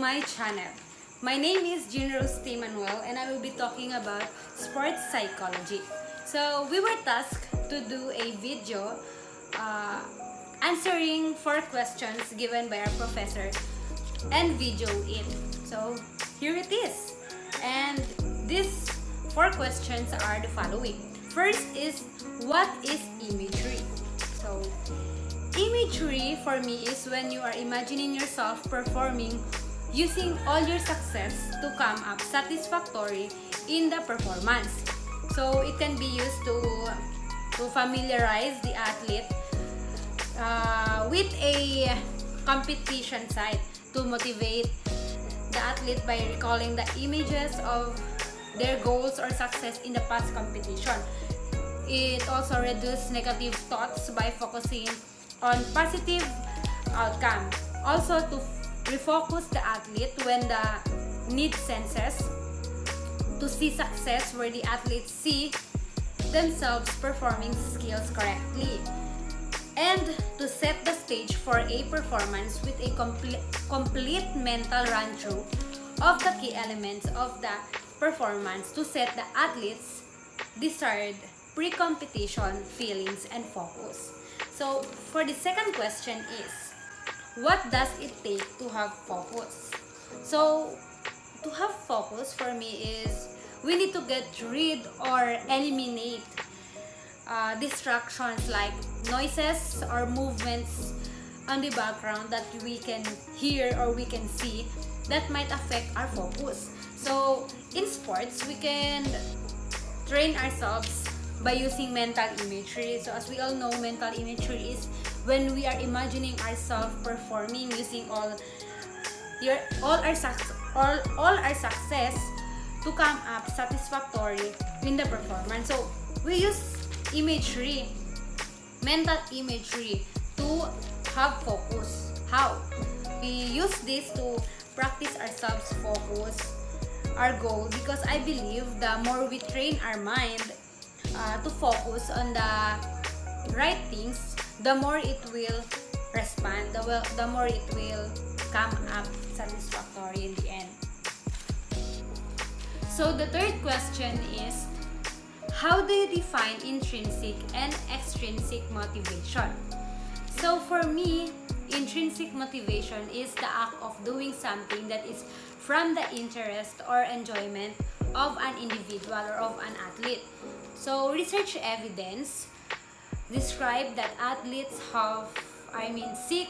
my channel. My name is Jean Rose T. Manuel and I will be talking about sports psychology. So we were tasked to do a video answering 4 questions given by our professor and video it. So here it is. And these 4 questions are the following. First is, what is imagery? So imagery for me is when you are imagining yourself performing using all your success to come up satisfactory in the performance. So it can be used to familiarize the athlete with a competition side, to motivate the athlete by recalling the images of their goals or success in the past competition. It also reduces negative thoughts by focusing on positive outcome. Also to refocus the athlete when the need senses to see success where the athletes see themselves performing skills correctly. And to set the stage for a performance with a complete mental run-through of the key elements of the performance to set the athlete's desired pre-competition feelings and focus. So for the second question is, what does it take to have focus? So to have focus for me is we need to get rid or eliminate distractions like noises or movements on the background that we can hear or we can see that might affect our focus. So in sports, we can train ourselves by using mental imagery. So as we all know, mental imagery is when we are imagining ourselves performing using all our success to come up satisfactory in the performance. So we use imagery, mental imagery, to have focus. How? We use this to practice ourselves focus our goal, because I believe the more we train our mind to focus on the right things, the more it will respond, the more it will come up satisfactory in the end. So the third question is, how do you define intrinsic and extrinsic motivation? So for me, intrinsic motivation is the act of doing something that is from the interest or enjoyment of an individual or of an athlete. So research evidence describe that athletes seek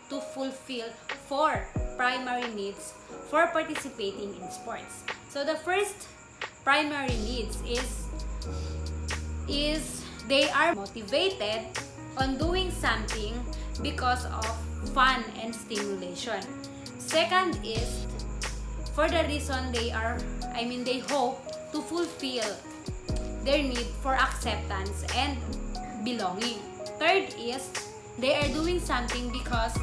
to fulfill 4 primary needs for participating in sports. So the first primary needs is they are motivated on doing something because of fun and stimulation. Second is for the reason they hope to fulfill their need for acceptance and belonging. Third is they are doing something because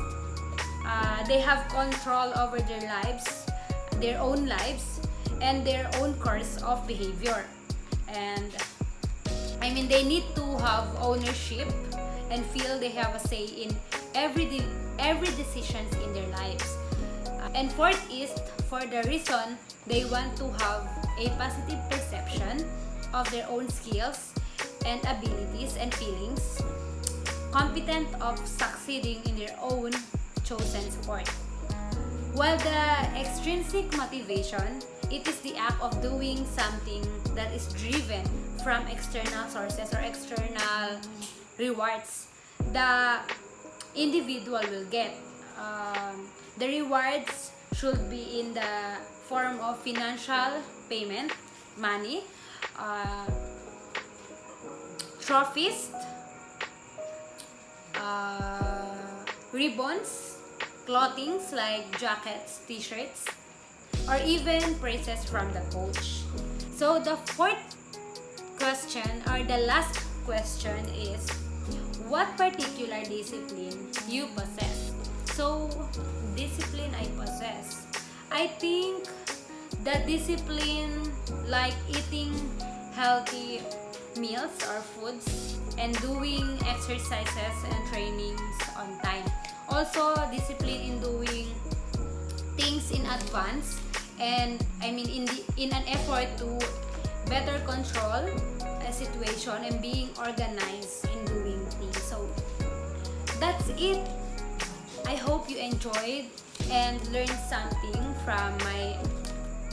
they have control over their lives, their own lives, and their own course of behavior. And they need to have ownership and feel they have a say in every decisions in their lives. And fourth is for the reason they want to have a positive perception of their own skills and abilities and feelings, competent of succeeding in their own chosen sport. While the extrinsic motivation, it is the act of doing something that is driven from external sources or external rewards the individual will get. The rewards should be in the form of financial payment, money, trophies, ribbons, clothing like jackets, t-shirts, or even praises from the coach. So the fourth question or the last question is, what particular discipline you possess? So discipline I possess, I think the discipline like eating healthy meals or foods and doing exercises and trainings on time. Also discipline in doing things in advance, and I mean in an effort to better control a situation and being organized in doing things. So that's it. I hope you enjoyed and learned something from my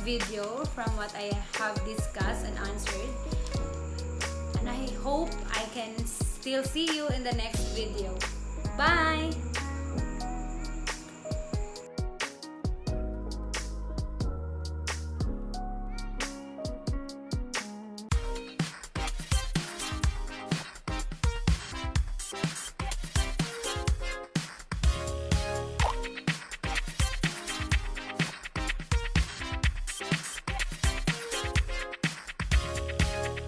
video, from what I have discussed and answered. And I hope I can still see you in the next video. Bye!